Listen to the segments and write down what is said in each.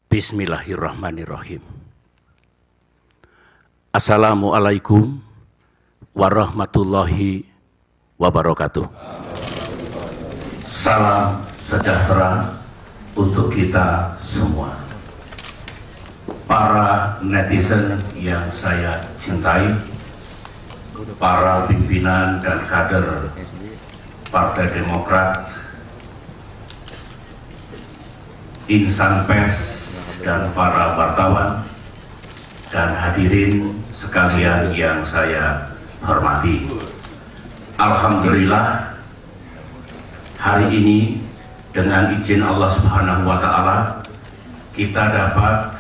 Bismillahirrahmanirrahim. Assalamualaikum warahmatullahi wabarakatuh. Salam sejahtera untuk kita semua. Para netizen yang saya cintai, para pimpinan dan kader Partai Demokrat, insan pers dan para wartawan dan hadirin sekalian yang saya hormati. Alhamdulillah, hari ini dengan izin Allah Subhanahu wa Ta'ala kita dapat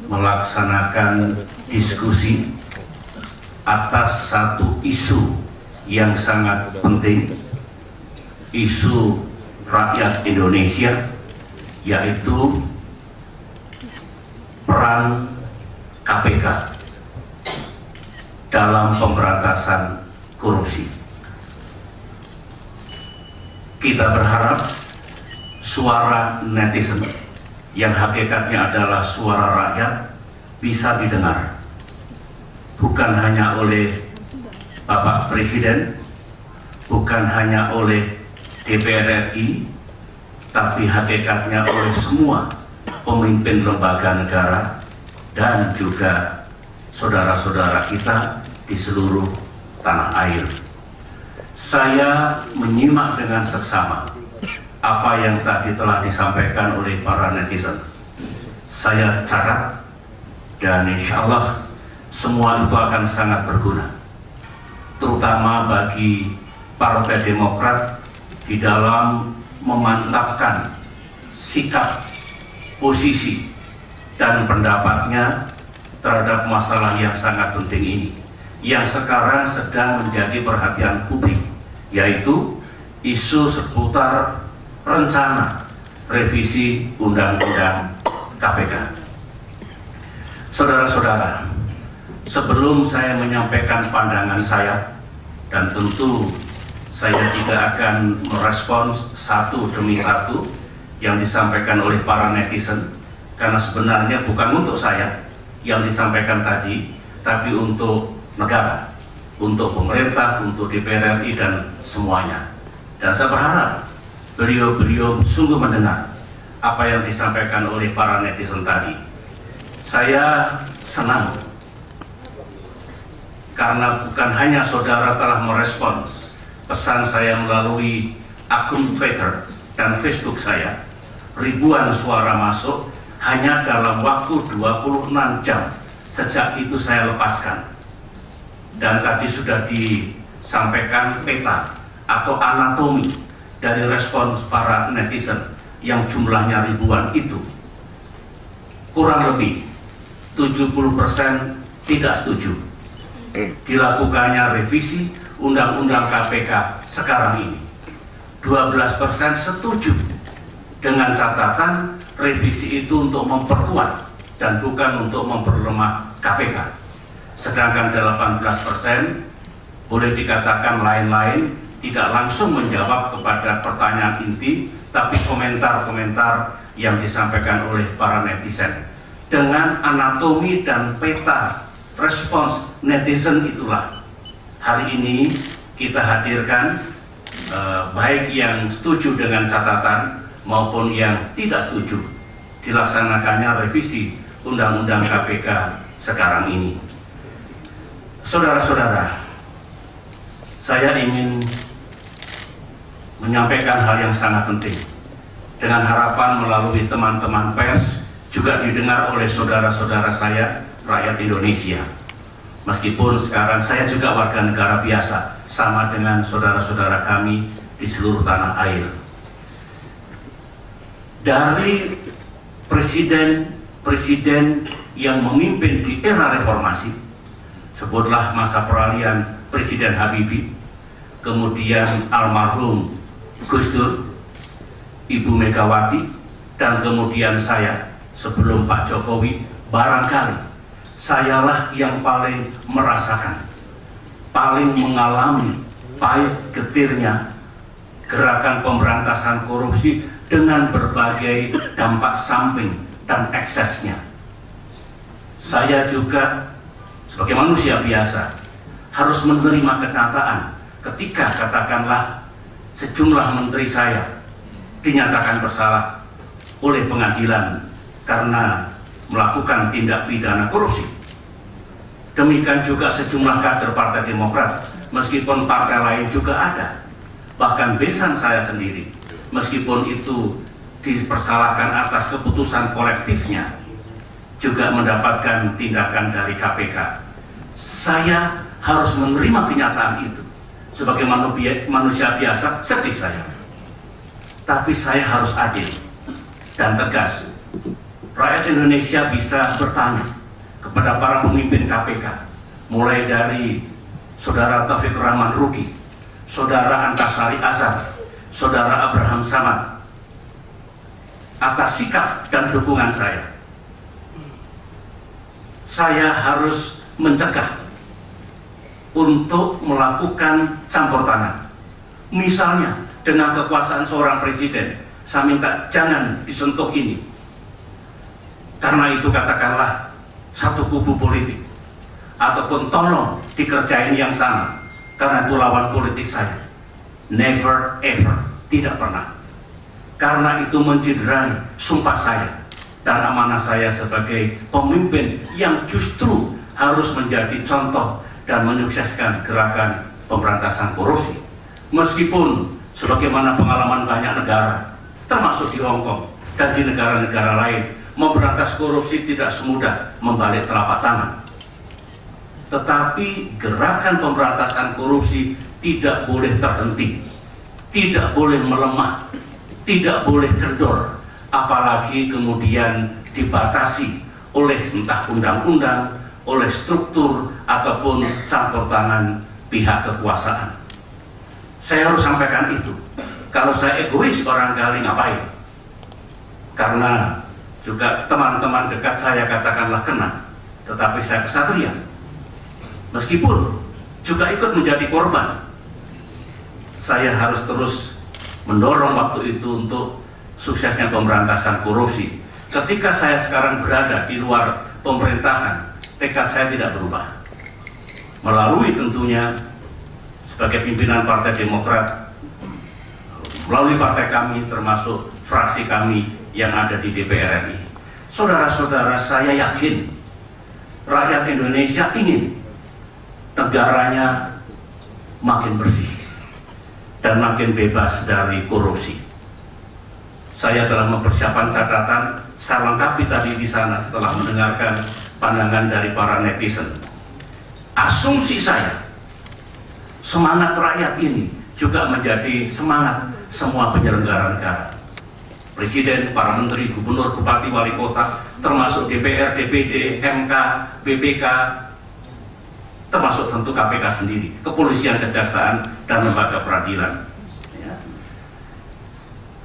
melaksanakan diskusi atas satu isu yang sangat penting, isu rakyat Indonesia, yaitu peran KPK dalam pemberantasan korupsi. Kita berharap suara netizen yang hakikatnya adalah suara rakyat bisa didengar, bukan hanya oleh Bapak Presiden, bukan hanya oleh DPR RI, tapi hakikatnya oleh semua pemimpin lembaga negara dan juga saudara-saudara kita di seluruh tanah air. Saya menyimak dengan seksama apa yang tadi telah disampaikan oleh para netizen. Saya catat dan insya Allah semua itu akan sangat berguna, terutama bagi Partai Demokrat di dalam memantapkan sikap, posisi, dan pendapatnya terhadap masalah yang sangat penting ini, yang sekarang sedang menjadi perhatian publik, yaitu isu seputar rencana revisi Undang-Undang KPK. Saudara-saudara, sebelum saya menyampaikan pandangan saya, dan tentu saya tidak akan merespons satu demi satu yang disampaikan oleh para netizen, karena sebenarnya bukan untuk saya yang disampaikan tadi, tapi untuk negara, untuk pemerintah, untuk DPR RI dan semuanya. Dan saya berharap beliau-beliau sungguh mendengar apa yang disampaikan oleh para netizen tadi. Saya senang karena bukan hanya saudara telah merespons pesan saya melalui akun Twitter dan Facebook saya, ribuan suara masuk hanya dalam waktu 26 jam sejak itu saya lepaskan. Dan tadi sudah disampaikan peta atau anatomi dari respons para netizen yang jumlahnya ribuan itu. Kurang lebih 70% tidak setuju dilakukannya revisi Undang-Undang KPK sekarang ini. 12% setuju dengan catatan revisi itu untuk memperkuat dan bukan untuk memperlemah KPK. Sedangkan 18% boleh dikatakan lain-lain, tidak langsung menjawab kepada pertanyaan inti, tapi komentar-komentar yang disampaikan oleh para netizen. Dengan anatomi dan peta respons netizen itulah hari ini kita hadirkan, baik yang setuju dengan catatan maupun yang tidak setuju dilaksanakannya revisi Undang-Undang KPK sekarang ini. Saudara-saudara, saya ingin menyampaikan hal yang sangat penting dengan harapan melalui teman-teman pers juga didengar oleh saudara-saudara saya rakyat Indonesia. Meskipun sekarang saya juga warga negara biasa, sama dengan saudara-saudara kami di seluruh tanah air. Dari presiden-presiden yang memimpin di era reformasi, sebutlah masa peralihan Presiden Habibie, kemudian almarhum Gus Dur, Ibu Megawati, dan kemudian saya sebelum Pak Jokowi, barangkali sayalah yang paling merasakan, paling mengalami pahit getirnya gerakan pemberantasan korupsi dengan berbagai dampak samping dan eksesnya. Saya juga sebagai manusia biasa harus menerima kenyataan ketika katakanlah sejumlah menteri saya dinyatakan bersalah oleh pengadilan karena melakukan tindak pidana korupsi. Demikian juga sejumlah kader Partai Demokrat, meskipun partai lain juga ada. Bahkan besan saya sendiri, meskipun itu dipersalahkan atas keputusan kolektifnya, juga mendapatkan tindakan dari KPK. Saya harus menerima kenyataan itu. Sebagai manusia biasa, sedih saya. Tapi saya harus adil dan tegas. Rakyat Indonesia bisa bertanya kepada para pemimpin KPK, mulai dari Saudara Taufik Rahman Ruki, Saudara Antasari Azhar, Saudara Abraham Samad, atas sikap dan dukungan saya. Saya harus mencegah untuk melakukan campur tangan. Misalnya dengan kekuasaan seorang presiden, saya minta jangan disentuh ini. Karena itu katakanlah satu kubu politik, ataupun tolong dikerjain yang sama, karena itu lawan politik saya. Never ever, tidak pernah. Karena itu mencederai sumpah saya dan amanah saya sebagai pemimpin yang justru harus menjadi contoh dan menyukseskan gerakan pemberantasan korupsi. Meskipun sebagaimana pengalaman banyak negara, termasuk di Hong Kong dan di negara-negara lain, memberantas korupsi tidak semudah membalik telapak tangan. Tetapi gerakan pemberantasan korupsi tidak boleh terhenti, tidak boleh melemah, tidak boleh kendor, apalagi kemudian dibatasi oleh entah undang-undang, oleh struktur, ataupun campur tangan pihak kekuasaan. Saya harus sampaikan itu. Kalau saya egois barangkali ngapain? Karena juga teman-teman dekat saya katakanlah kena, tetapi saya kesatria. Meskipun juga ikut menjadi korban, saya harus terus mendorong waktu itu untuk suksesnya pemberantasan korupsi. Ketika saya sekarang berada di luar pemerintahan, tekad saya tidak berubah. Melalui tentunya sebagai pimpinan Partai Demokrat, melalui partai kami termasuk fraksi kami yang ada di DPR RI. Saudara-saudara, saya yakin rakyat Indonesia ingin negaranya makin bersih dan makin bebas dari korupsi. Saya telah mempersiapkan catatan, saya lengkapi tadi di sana setelah mendengarkan pandangan dari para netizen. Asumsi saya, semangat rakyat ini juga menjadi semangat semua penyelenggara negara. Presiden, para menteri, gubernur, bupati, wali kota, termasuk DPR, DPD, MK, BPK, termasuk tentu KPK sendiri, kepolisian, kejaksaan, dan lembaga peradilan. Ya.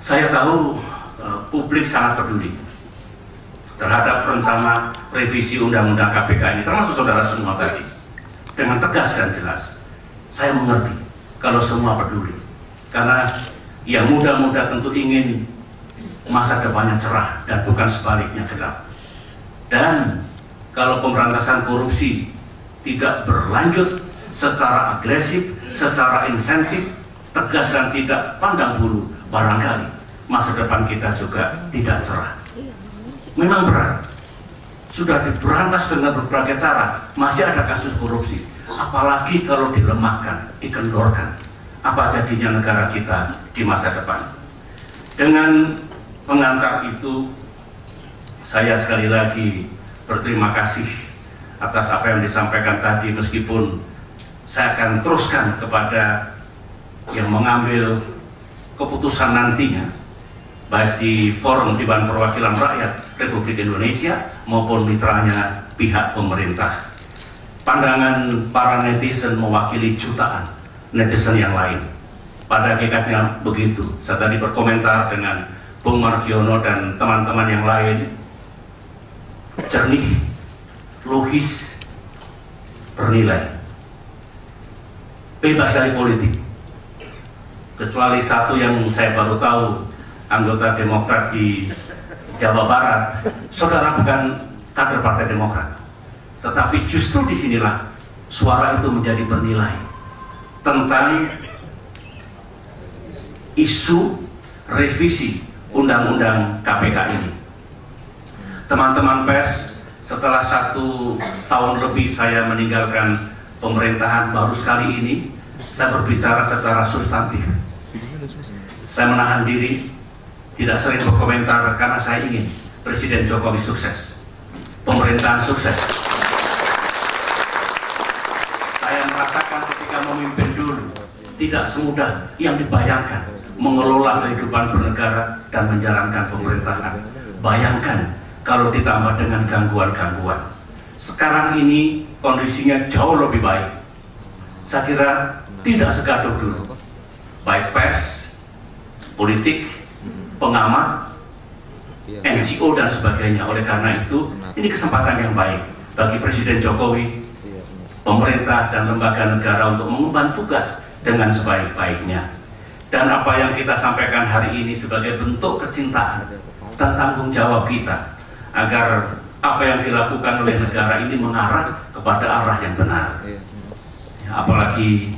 Saya tahu publik sangat peduli terhadap rencana revisi undang-undang KPK ini, termasuk saudara semua tadi, dengan tegas dan jelas. Saya mengerti kalau semua peduli, karena yang muda-muda tentu ingin masa depannya cerah dan bukan sebaliknya gelap. Dan kalau pemberantasan korupsi tidak berlanjut secara agresif, secara insentif, tegas dan tidak pandang bulu, barangkali masa depan kita juga tidak cerah. Memang berat, sudah diberantas dengan berbagai cara, masih ada kasus korupsi. Apalagi kalau dilemahkan, dikendorkan, apa jadinya negara kita di masa depan. Dengan pengantar itu, saya sekali lagi berterima kasih atas apa yang disampaikan tadi, meskipun saya akan teruskan kepada yang mengambil keputusan nantinya, baik di forum Dewan Perwakilan Rakyat Republik Indonesia maupun mitranya pihak pemerintah. Pandangan para netizen mewakili jutaan netizen yang lain. Pada hakikatnya begitu. Saya tadi berkomentar dengan Bung Margiono dan teman-teman yang lain, jernih, logis, bernilai, bebas dari politik. Kecuali satu yang saya baru tahu, anggota Demokrat di Jawa Barat, saudara bukan kader Partai Demokrat, tetapi justru disinilah suara itu menjadi bernilai tentang isu revisi Undang-Undang KPK ini. Teman-teman pers, setelah 1 tahun lebih saya meninggalkan pemerintahan, baru sekali ini saya berbicara secara substantif. Saya menahan diri, tidak sering berkomentar karena saya ingin Presiden Jokowi sukses, pemerintahan sukses. Saya merasakan ketika memimpin dulu tidak semudah yang dibayangkan mengelola kehidupan bernegara dan menjalankan pemerintahan. Bayangkan kalau ditambah dengan gangguan-gangguan. Sekarang ini kondisinya jauh lebih baik. Saya kira tidak segaduh dulu. Baik pers, politik, pengamat, NGO dan sebagainya. Oleh karena itu, ini kesempatan yang baik bagi Presiden Jokowi, pemerintah dan lembaga negara untuk mengemban tugas dengan sebaik-baiknya. Dan apa yang kita sampaikan hari ini sebagai bentuk kecintaan dan tanggung jawab kita agar apa yang dilakukan oleh negara ini mengarah kepada arah yang benar. Ya, apalagi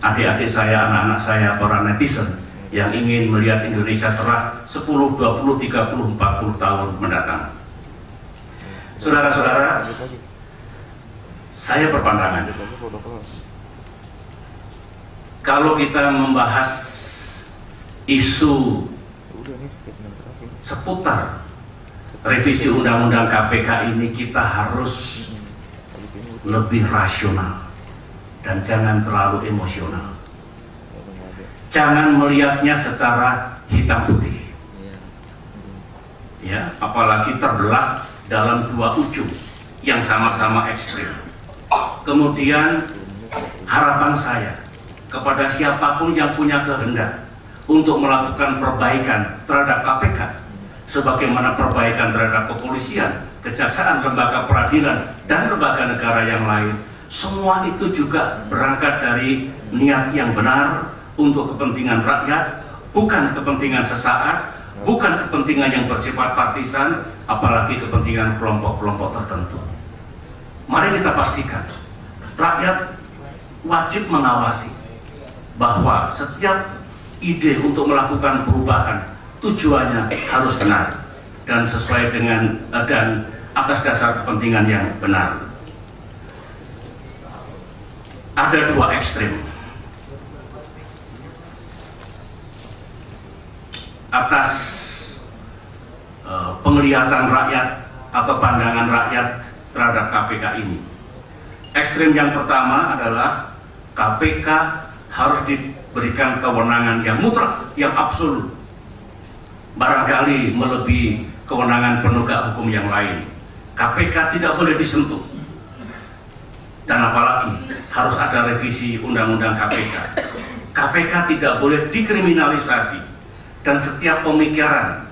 adik-adik saya, anak-anak saya, para netizen yang ingin melihat Indonesia cerah 10, 20, 30, 40 tahun mendatang. Saudara-saudara, saya berpandangan kalau kita membahas isu seputar revisi Undang-Undang KPK ini, kita harus lebih rasional dan jangan terlalu emosional. Jangan melihatnya secara hitam putih, ya, apalagi terbelah dalam 2 ujung yang sama-sama ekstrim. Kemudian harapan saya kepada siapapun yang punya kehendak untuk melakukan perbaikan terhadap KPK, sebagaimana perbaikan terhadap kepolisian, kejaksaan, lembaga peradilan, dan lembaga negara yang lain, semua itu juga berangkat dari niat yang benar untuk kepentingan rakyat, bukan kepentingan sesaat, bukan kepentingan yang bersifat partisan, apalagi kepentingan kelompok-kelompok tertentu. Mari kita pastikan rakyat wajib mengawasi bahwa setiap ide untuk melakukan perubahan tujuannya harus benar dan sesuai dengan dan atas dasar kepentingan yang benar. Ada 2 ekstrim. Atas penglihatan rakyat atau pandangan rakyat terhadap KPK ini. Ekstrim yang pertama adalah KPK harus diberikan kewenangan yang mutlak, yang absolut, barangkali melebihi kewenangan penegak hukum yang lain. KPK tidak boleh disentuh, dan apalagi harus ada revisi Undang-Undang KPK. KPK tidak boleh dikriminalisasi, dan setiap pemikiran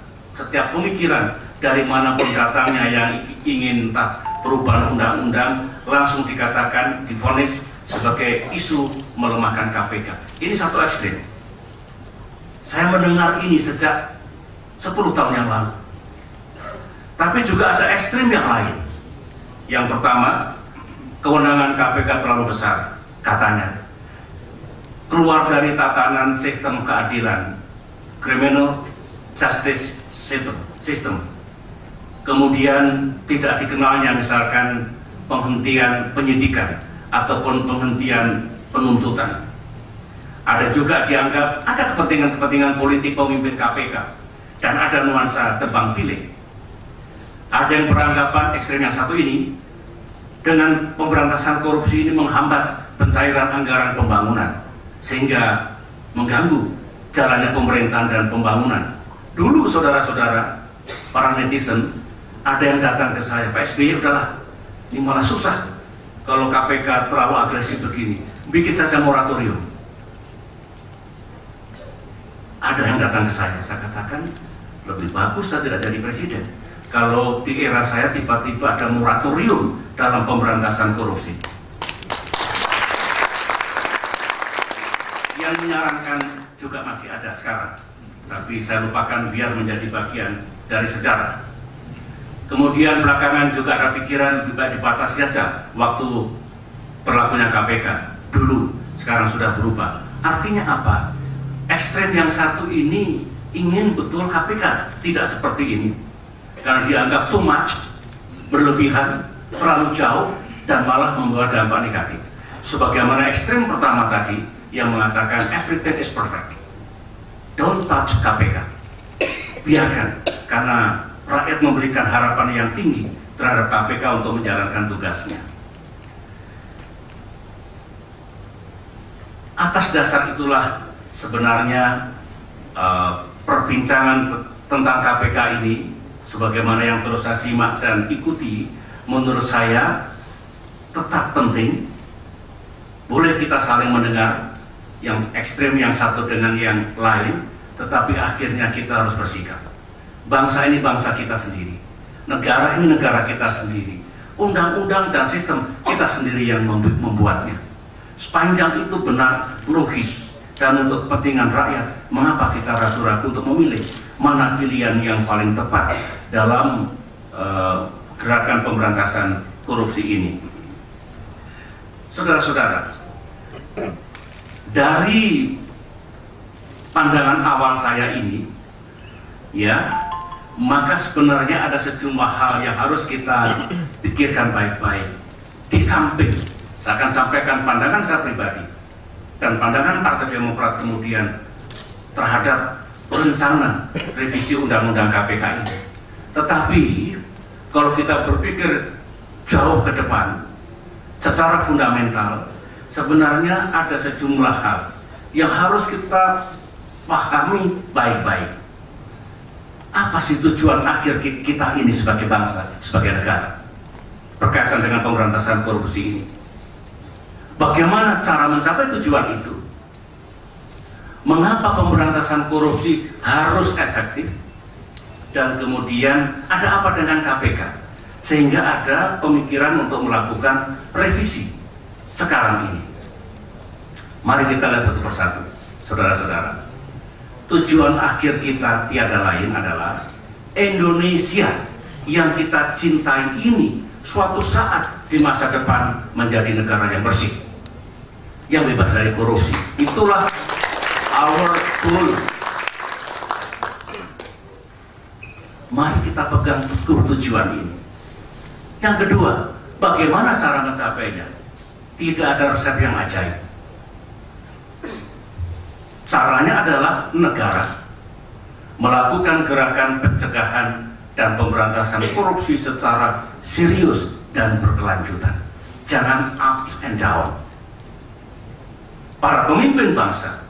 dari manapun datangnya yang ingin perubahan undang-undang langsung dikatakan, divonis sebagai isu melemahkan KPK. Ini satu ekstrim. Saya mendengar ini sejak 10 tahun yang lalu. Tapi juga ada ekstrim yang lain. Yang pertama, kewenangan KPK terlalu besar, katanya. Keluar dari tatanan sistem keadilan, criminal justice system. Kemudian tidak dikenalnya misalkan penghentian penyidikan ataupun penghentian penuntutan. Ada juga dianggap ada kepentingan-kepentingan politik pemimpin KPK dan ada nuansa tebang pilih. Ada yang beranggapan ekstrem yang satu ini dengan pemberantasan korupsi ini menghambat pencairan anggaran pembangunan sehingga mengganggu jalannya pemerintahan dan pembangunan. Dulu saudara-saudara, para netizen, ada yang datang ke saya, Pak SBY, udahlah, ini malah susah kalau KPK terlalu agresif begini, bikin saja moratorium. Ada yang datang ke saya katakan, lebih bagus saya tidak jadi presiden kalau di era saya tiba-tiba ada moratorium dalam pemberantasan korupsi. Yang menyarankan juga masih ada sekarang, tapi saya lupakan biar menjadi bagian dari sejarah. Kemudian belakangan juga ada pikiran lebih baik dibatasi saja waktu berlakunya KPK. Dulu, sekarang sudah berubah. Artinya apa? Ekstrem yang satu ini ingin betul KPK tidak seperti ini, karena dianggap too much, berlebihan, terlalu jauh, dan malah membawa dampak negatif. Sebagaimana ekstrem pertama tadi yang mengatakan everything is perfect, don't touch KPK, biarkan, karena rakyat memberikan harapan yang tinggi terhadap KPK untuk menjalankan tugasnya. Atas dasar itulah sebenarnya perbincangan tentang KPK ini, sebagaimana yang terus saya simak dan ikuti, menurut saya tetap penting. Boleh kita saling mendengar yang ekstrem yang satu dengan yang lain, tetapi akhirnya kita harus bersikap. Bangsa ini bangsa kita sendiri, negara ini negara kita sendiri, undang-undang dan sistem kita sendiri yang membuatnya. Sepanjang itu benar, logis, dan untuk kepentingan rakyat, mengapa kita ragu-ragu untuk memilih mana pilihan yang paling tepat dalam gerakan pemberantasan korupsi ini. Saudara-saudara, dari pandangan awal saya ini, ya, maka sebenarnya ada sejumlah hal yang harus kita pikirkan baik-baik. Di samping, saya akan sampaikan pandangan saya pribadi dan pandangan Partai Demokrat kemudian terhadap rencana revisi Undang-Undang KPK ini. Tetapi kalau kita berpikir jauh ke depan, secara fundamental, sebenarnya ada sejumlah hal yang harus kita pahami baik-baik. Apa sih tujuan akhir kita ini sebagai bangsa, sebagai negara, berkaitan dengan pemberantasan korupsi ini? Bagaimana cara mencapai tujuan itu? Mengapa pemberantasan korupsi harus efektif? Dan kemudian ada apa dengan KPK? Sehingga ada pemikiran untuk melakukan revisi sekarang ini. Mari kita lihat satu persatu, saudara-saudara. Tujuan akhir kita tiada lain adalah Indonesia yang kita cintai ini suatu saat di masa depan menjadi negara yang bersih, yang bebas dari korupsi. Itulah our goal. Mari kita pegang teguh tujuan ini. Yang kedua, bagaimana cara mencapainya? Tidak ada resep yang ajaib. Caranya adalah negara melakukan gerakan pencegahan dan pemberantasan korupsi secara serius dan berkelanjutan. Jangan ups and down. Para pemimpin bangsa,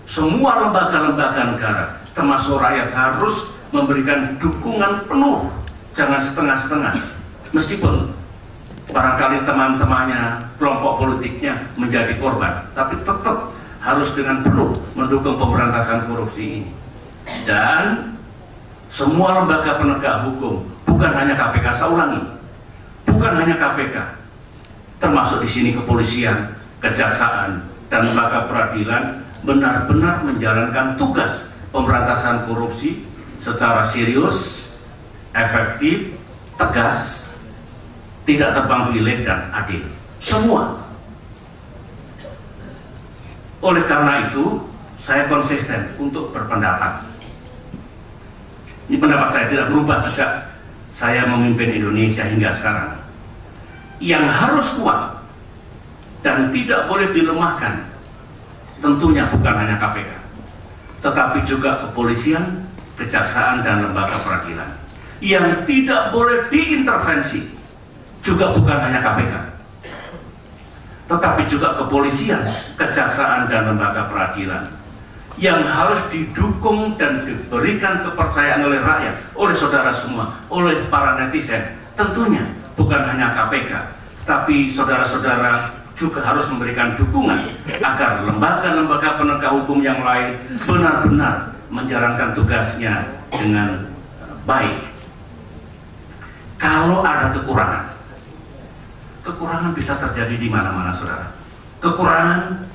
semua lembaga-lembaga negara, termasuk rakyat, harus memberikan dukungan penuh, jangan setengah-setengah. Meskipun barangkali teman-temannya, kelompok politiknya menjadi korban, tapi tetap harus dengan penuh mendukung pemberantasan korupsi ini. Dan semua lembaga penegak hukum, bukan hanya KPK, saya ulangi, bukan hanya KPK, termasuk di sini kepolisian, kejaksaan, dan lembaga peradilan, benar-benar menjalankan tugas pemberantasan korupsi secara serius, efektif, tegas, tidak tebang pilih, dan adil. Semua. Oleh karena itu, saya konsisten untuk berpendapat. Ini pendapat saya tidak berubah sejak saya memimpin Indonesia hingga sekarang. Yang harus kuat dan tidak boleh dilemahkan, tentunya bukan hanya KPK, tetapi juga kepolisian, kejaksaan, dan lembaga peradilan. Yang tidak boleh diintervensi juga bukan hanya KPK, tetapi juga kepolisian, kejaksaan, dan lembaga peradilan. Yang harus didukung dan diberikan kepercayaan oleh rakyat, oleh saudara semua, oleh para netizen, tentunya bukan hanya KPK, tapi saudara-saudara juga harus memberikan dukungan agar lembaga-lembaga penegak hukum yang lain benar-benar menjalankan tugasnya dengan baik. Kalau ada kekurangan, kekurangan bisa terjadi di mana-mana, saudara. Kekurangan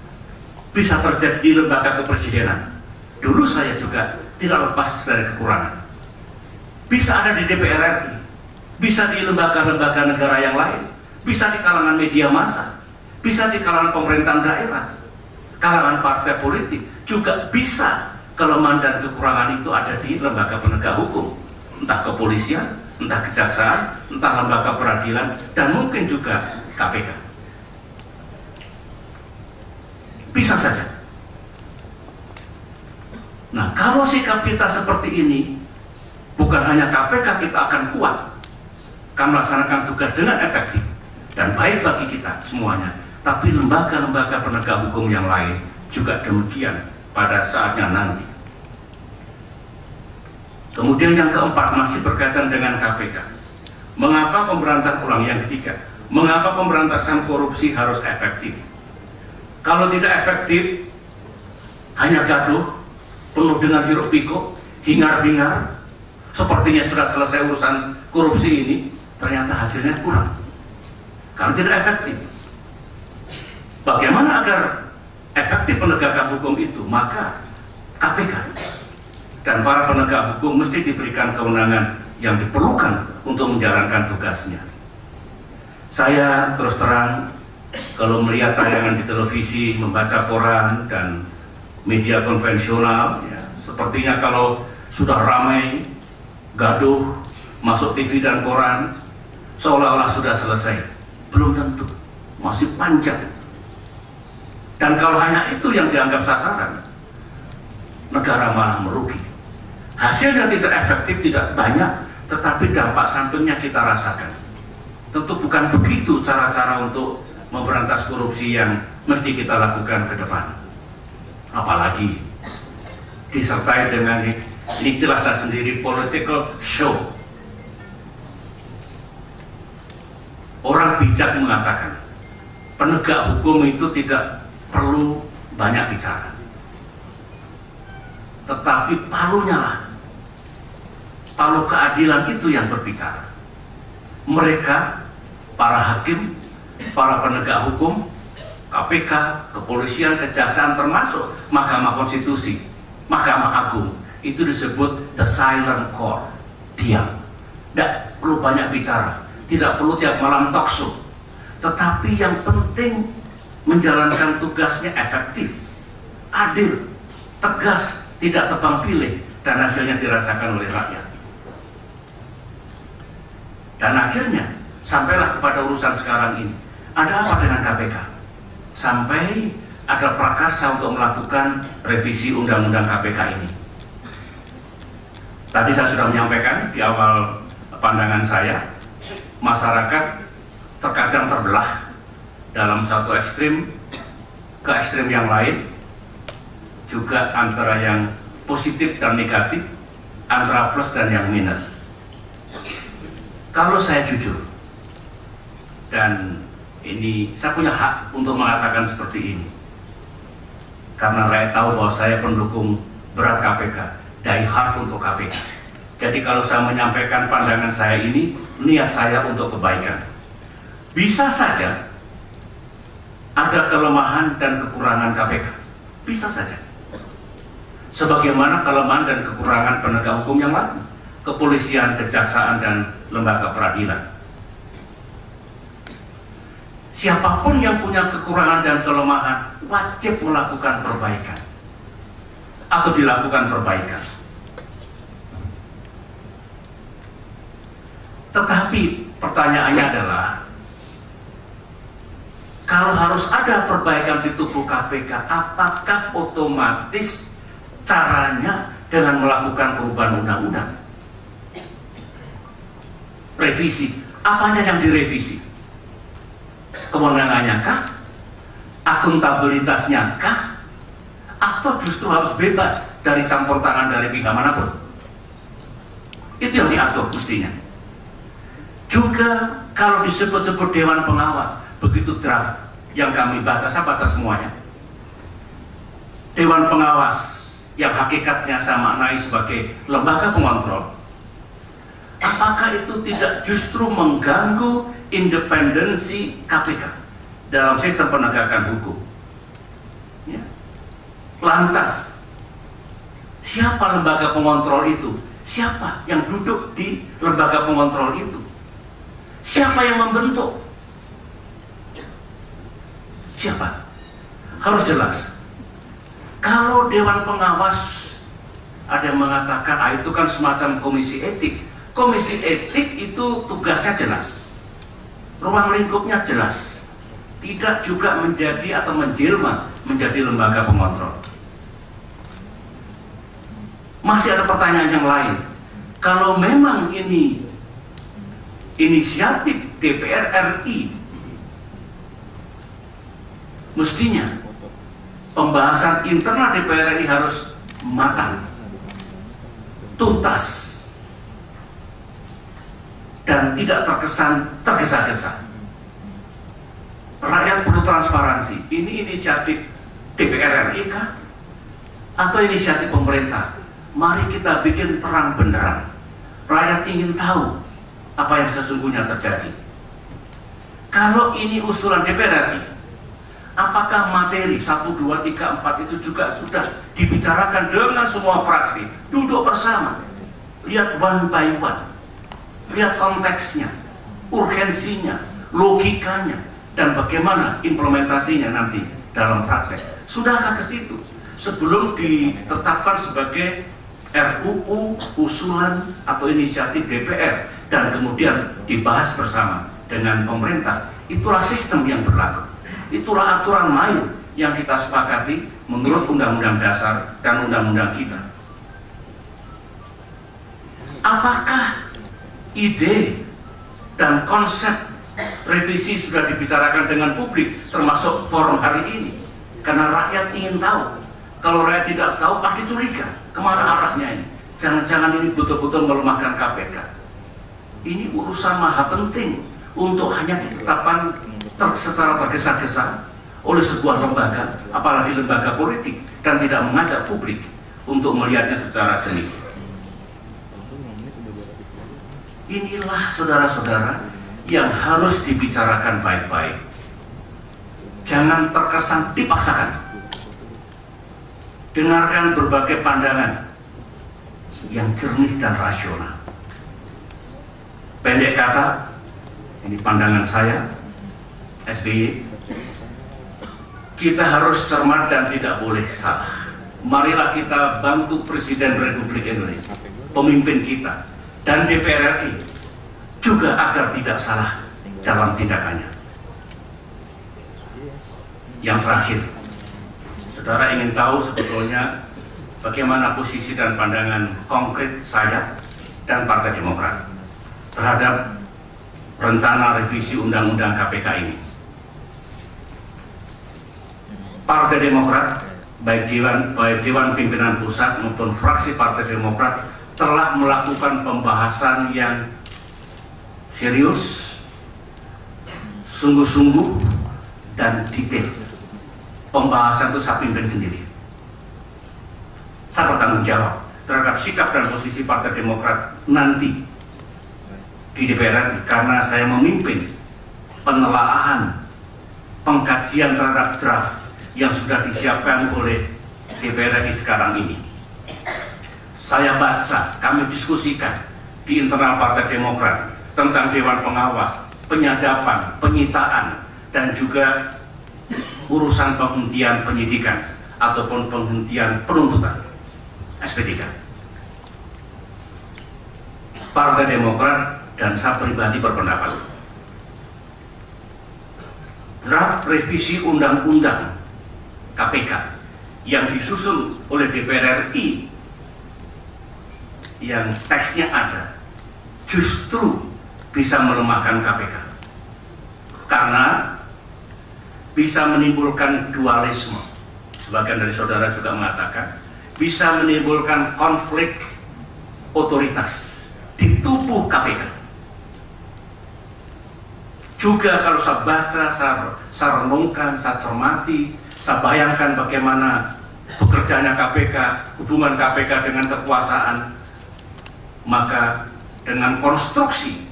bisa terjadi di lembaga kepresidenan. Dulu saya juga tidak lepas dari kekurangan. bisa ada di DPR RI, bisa di lembaga-lembaga negara yang lain, bisa di kalangan media massa, bisa di kalangan pemerintahan daerah, kalangan partai politik, juga bisa kelemahan dan kekurangan itu ada di lembaga penegak hukum, entah kepolisian, entah kejaksaan, entah lembaga peradilan, dan mungkin juga KPK. Bisa saja. Nah, kalau sikap kita seperti ini, bukan hanya KPK kita akan kuat, akan melaksanakan tugas dengan efektif dan baik bagi kita semuanya, tapi lembaga-lembaga penegak hukum yang lain juga demikian pada saatnya nanti. Kemudian yang keempat, masih berkaitan dengan KPK. Mengapa yang ketiga, mengapa pemberantasan korupsi harus efektif? Kalau tidak efektif, hanya gaduh, penuh dengan hiruk pikuk, hingar-bingar, sepertinya sudah selesai urusan korupsi ini, ternyata hasilnya kurang karena tidak efektif. Bagaimana agar efektif penegakan hukum itu? Maka KPK dan para penegak hukum mesti diberikan kewenangan yang diperlukan untuk menjalankan tugasnya. Saya terus terang, kalau melihat tayangan di televisi, membaca koran dan media konvensional, ya, sepertinya kalau sudah ramai, gaduh, masuk TV dan koran, seolah-olah sudah selesai. Belum tentu, masih panjang. Dan kalau hanya itu yang dianggap sasaran, negara malah merugi. Hasilnya tidak efektif, tidak banyak, tetapi dampak sampingnya kita rasakan. Tentu bukan begitu cara-cara untuk memberantas korupsi yang mesti kita lakukan ke depan. Apalagi disertai dengan istilah saya sendiri, political show. Orang bijak mengatakan penegak hukum itu tidak perlu banyak bicara, tetapi palunya lah, palu keadilan itu yang berbicara. Mereka, para hakim, para penegak hukum, KPK, kepolisian, kejaksaan, termasuk Mahkamah Konstitusi, Mahkamah Agung, itu disebut the silent court, diam, tidak perlu banyak bicara, tidak perlu tiap malam talk show, tetapi yang penting menjalankan tugasnya efektif, adil, tegas, tidak tebang pilih, dan hasilnya dirasakan oleh rakyat. Dan akhirnya sampailah kepada urusan sekarang ini. Ada apa dengan KPK? Sampai ada prakarsa untuk melakukan revisi undang-undang KPK ini. Tadi saya sudah menyampaikan di awal pandangan saya, masyarakat terkadang terbelah dalam satu ekstrim ke ekstrim yang lain, juga antara yang positif dan negatif, antara plus dan yang minus. Kalau saya jujur, dan ini saya punya hak untuk mengatakan seperti ini, karena saya tahu bahwa saya pendukung berat KPK, die hard untuk KPK. Jadi kalau saya menyampaikan pandangan saya ini, niat saya untuk kebaikan. Bisa saja ada kelemahan dan kekurangan KPK, bisa saja. Sebagaimana kelemahan dan kekurangan penegak hukum yang lain, kepolisian, kejaksaan, dan lembaga peradilan. Siapapun yang punya kekurangan dan kelemahan wajib melakukan perbaikan atau dilakukan perbaikan. Tetapi pertanyaannya adalah, kalau harus ada perbaikan di tubuh KPK, apakah otomatis caranya dengan melakukan perubahan undang-undang? Revisi, apanya yang direvisi? Kewenangannya kah? Akuntabilitasnya kah? Atau justru harus bebas dari campur tangan dari pihak manapun? Itu yang diatur mestinya. Juga kalau disebut-sebut Dewan Pengawas, begitu draft yang kami baca, saya baca semuanya. Dewan Pengawas yang hakikatnya saya maknai sebagai lembaga pengontrol, apakah itu tidak justru mengganggu independensi KPK dalam sistem penegakan hukum? Ya. Lantas, siapa lembaga pengontrol itu? Siapa yang duduk di lembaga pengontrol itu? Siapa yang membentuk? Siapa? Harus jelas. Kalau Dewan Pengawas ada yang mengatakan, itu kan semacam komisi etik. Komisi etik itu tugasnya jelas, ruang lingkupnya jelas, tidak juga menjadi atau menjelma menjadi lembaga pengontrol. Masih ada pertanyaan yang lain. Kalau memang ini inisiatif DPR RI, mestinya pembahasan internal DPR RI harus matang, tuntas, dan tidak terkesan tergesa-gesa. Rakyat perlu transparansi. Ini inisiatif DPR RI kah? Atau inisiatif pemerintah? Mari kita bikin terang benderang. Rakyat ingin tahu apa yang sesungguhnya terjadi. Kalau ini usulan DPR RI, apakah materi 1, 2, 3, 4 itu juga sudah dibicarakan dengan semua fraksi? Duduk bersama, lihat one by one, lihat konteksnya, urgensinya, logikanya, dan bagaimana implementasinya nanti dalam praktek. Sudahkah ke situ? Sebelum ditetapkan sebagai RUU usulan atau inisiatif DPR dan kemudian dibahas bersama dengan pemerintah, itulah sistem yang berlaku. Itulah aturan main yang kita sepakati menurut Undang-Undang Dasar dan Undang-Undang kita. Apakah ide dan konsep revisi sudah dibicarakan dengan publik, termasuk forum hari ini? Karena rakyat ingin tahu. Kalau rakyat tidak tahu, pasti curiga. Kemana arahnya ini? Jangan-jangan ini betul-betul melemahkan KPK. Ini urusan maha penting untuk hanya ditetapkan secara tergesa-gesa oleh sebuah lembaga, apalagi lembaga politik, dan tidak mengajak publik untuk melihatnya secara jernih. Inilah saudara-saudara yang harus dibicarakan baik-baik. Jangan terkesan dipaksakan. Dengarkan berbagai pandangan yang jernih dan rasional. Pendek kata, ini pandangan saya, SBY, kita harus cermat dan tidak boleh salah. Marilah kita bantu Presiden Republik Indonesia, pemimpin kita, dan DPR RI juga agar tidak salah dalam tindakannya. Yang terakhir, saudara ingin tahu sebetulnya bagaimana posisi dan pandangan konkret saya dan Partai Demokrat terhadap rencana revisi Undang-Undang KPK ini. Partai Demokrat, baik Dewan Pimpinan Pusat maupun fraksi Partai Demokrat telah melakukan pembahasan yang serius, sungguh-sungguh, dan detail. Pembahasan itu saya pimpin sendiri. Saya bertanggung jawab terhadap sikap dan posisi Partai Demokrat nanti di DPR RI, karena saya memimpin penelaahan, pengkajian terhadap draft yang sudah disiapkan oleh DPR RI sekarang ini. Saya baca, kami diskusikan di internal Partai Demokrat tentang Dewan Pengawas, penyadapan, penyitaan, dan juga urusan penghentian penyidikan ataupun penghentian penuntutan SP3. Partai Demokrat dan saya pribadi berpendapat draft revisi Undang-Undang KPK yang disusun oleh DPR RI yang teksnya ada justru bisa melemahkan KPK karena bisa menimbulkan dualisme. Sebagian dari saudara juga mengatakan bisa menimbulkan konflik otoritas di tubuh KPK. Juga kalau saya baca, saya renungkan, saya cermati, saya bayangkan bagaimana bekerjanya KPK, hubungan KPK dengan kekuasaan, maka dengan konstruksi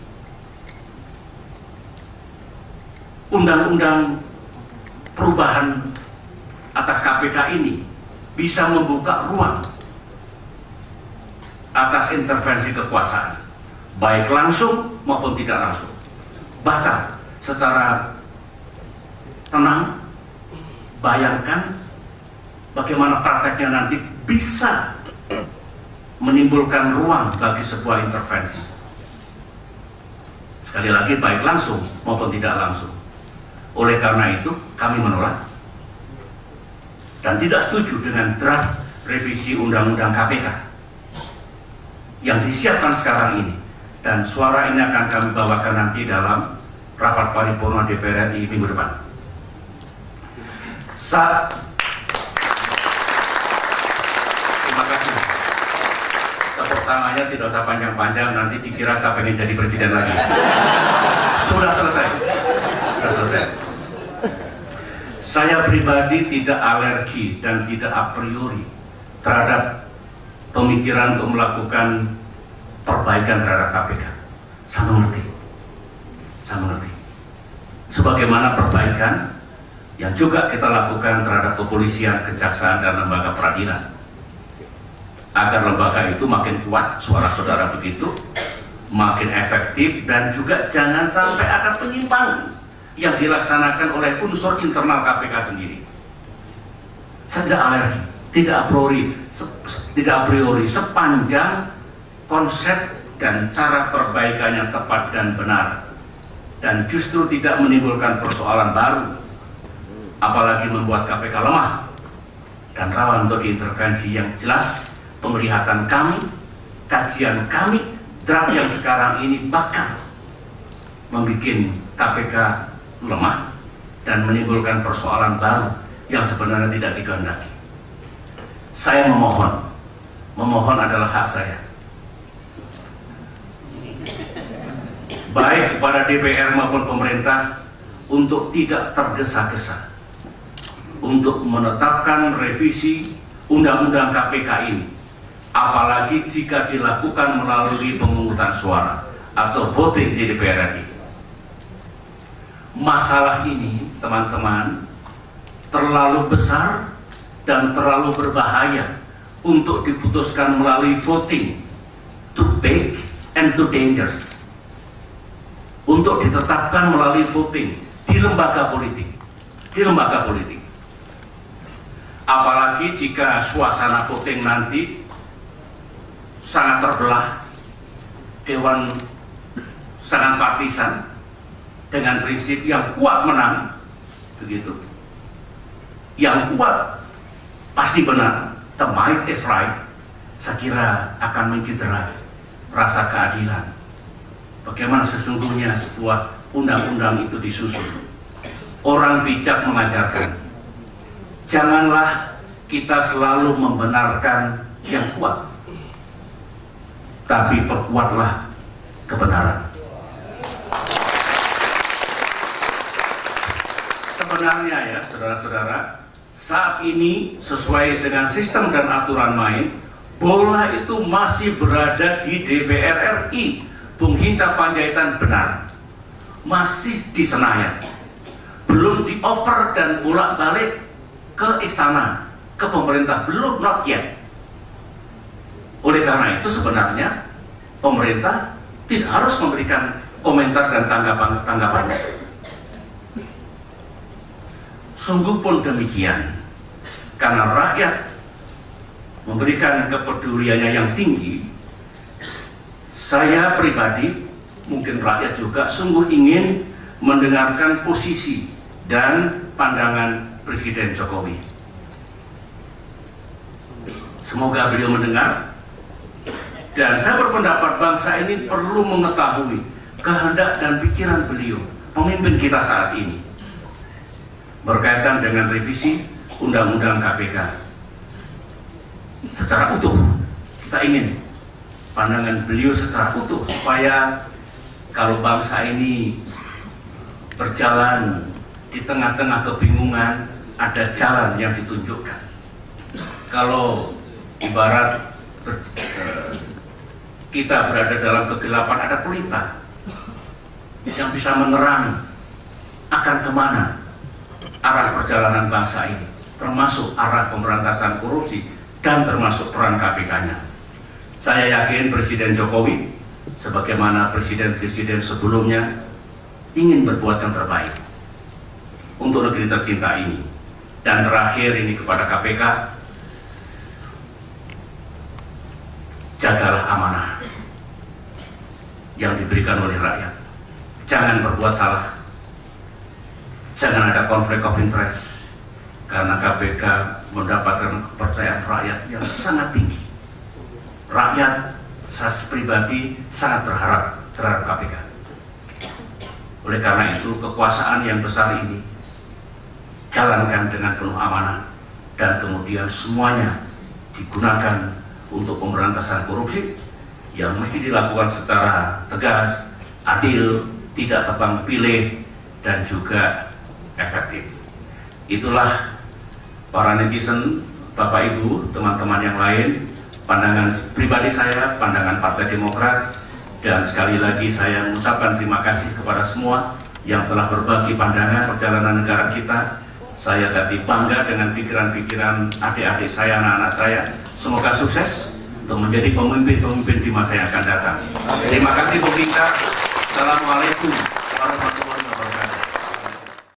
undang-undang perubahan atas KPK ini bisa membuka ruang atas intervensi kekuasaan, baik langsung maupun tidak langsung. Baca secara tenang, bayangkan bagaimana prakteknya nanti bisa menimbulkan ruang bagi sebuah intervensi. Sekali lagi, baik langsung maupun tidak langsung. Oleh karena itu, kami menolak dan tidak setuju dengan draft revisi Undang-Undang KPK yang disiapkan sekarang ini. Dan suara ini akan kami bawakan nanti dalam rapat paripurna DPR RI minggu depan. Terima kasih. Tepuk tangannya tidak usah panjang-panjang, nanti dikira saya pengen jadi presiden lagi. Sudah selesai. Sudah selesai. Saya pribadi tidak alergi dan tidak a priori terhadap pemikiran untuk melakukan perbaikan terhadap KPK. Saya mengerti. Saya mengerti. Sebagaimana perbaikan yang juga kita lakukan terhadap kepolisian, kejaksaan, dan lembaga peradilan. Agar lembaga itu makin kuat, suara saudara begitu, makin efektif, dan juga jangan sampai ada penyimpangan yang dilaksanakan oleh unsur internal KPK sendiri. Saya tidak alergi, tidak a priori sepanjang konsep dan cara perbaikan yang tepat dan benar, dan justru tidak menimbulkan persoalan baru, apalagi membuat KPK lemah dan rawan untuk intervensi. Yang jelas penglihatan kami, kajian kami, draft yang sekarang ini bakal membuat KPK lemah dan menimbulkan persoalan baru yang sebenarnya tidak dikehendaki. Saya memohon adalah hak saya, baik kepada DPR maupun pemerintah, untuk tidak tergesa-gesa untuk menetapkan revisi Undang-Undang KPK ini, apalagi jika dilakukan melalui pemungutan suara atau voting di DPR RI. Masalah ini, teman-teman, terlalu besar dan terlalu berbahaya untuk diputuskan melalui voting, too big and too dangerous. Untuk ditetapkan melalui voting di lembaga politik, apalagi jika suasana voting nanti sangat terbelah, dewan sangat partisan dengan prinsip yang kuat menang, begitu. Yang kuat pasti benar, the might is right. Saya kira akan mencederai rasa keadilan. Bagaimana sesungguhnya sebuah undang-undang itu disusun. Orang bijak mengajarkan, janganlah kita selalu membenarkan yang kuat, tapi perkuatlah kebenaran. Sebenarnya ya, saudara-saudara, saat ini sesuai dengan sistem dan aturan main, bola itu masih berada di DPR RI. Bung Hinca Panjaitan benar, masih di Senayan, belum dioper dan bolak-balik ke istana, ke pemerintah, belum, not yet. Oleh karena itu sebenarnya pemerintah tidak harus memberikan komentar dan tanggapannya. Sungguh pun demikian, karena rakyat memberikan kepeduliannya yang tinggi. Saya pribadi, mungkin rakyat juga, sungguh ingin mendengarkan posisi dan pandangan Presiden Jokowi. Semoga beliau mendengar, dan saya berpendapat bangsa ini perlu mengetahui kehendak dan pikiran beliau, pemimpin kita saat ini, berkaitan dengan revisi Undang-Undang KPK secara utuh. Kita ingin pandangan beliau secara utuh, supaya kalau bangsa ini berjalan di tengah-tengah kebingungan, ada jalan yang ditunjukkan. Kalau ibarat kita berada dalam kegelapan, ada pelita yang bisa menerangi akan kemana arah perjalanan bangsa ini, termasuk arah pemberantasan korupsi dan termasuk peran KPK-nya. Saya yakin Presiden Jokowi, sebagaimana presiden-presiden sebelumnya, ingin berbuat yang terbaik untuk negeri tercinta ini. Dan terakhir ini kepada KPK, jagalah amanah yang diberikan oleh rakyat. Jangan berbuat salah, jangan ada konflik of interest, karena KPK mendapatkan kepercayaan rakyat yang sangat tinggi. Rakyat, saya pribadi sangat berharap terhadap KPK. Oleh karena itu, kekuasaan yang besar ini jalankan dengan penuh amanah, dan kemudian semuanya digunakan untuk pemberantasan korupsi yang mesti dilakukan secara tegas, adil, tidak tebang pilih, dan juga efektif. Itulah para netizen, Bapak Ibu, teman-teman yang lain, pandangan pribadi saya, pandangan Partai Demokrat, dan sekali lagi saya mengucapkan terima kasih kepada semua yang telah berbagi pandangan perjalanan negara kita. Saya tadi bangga dengan pikiran-pikiran adik-adik saya, anak-anak saya. Semoga sukses untuk menjadi pemimpin-pemimpin di masa yang akan datang. Terima kasih pemirsa. Assalamualaikum warahmatullahi wabarakatuh.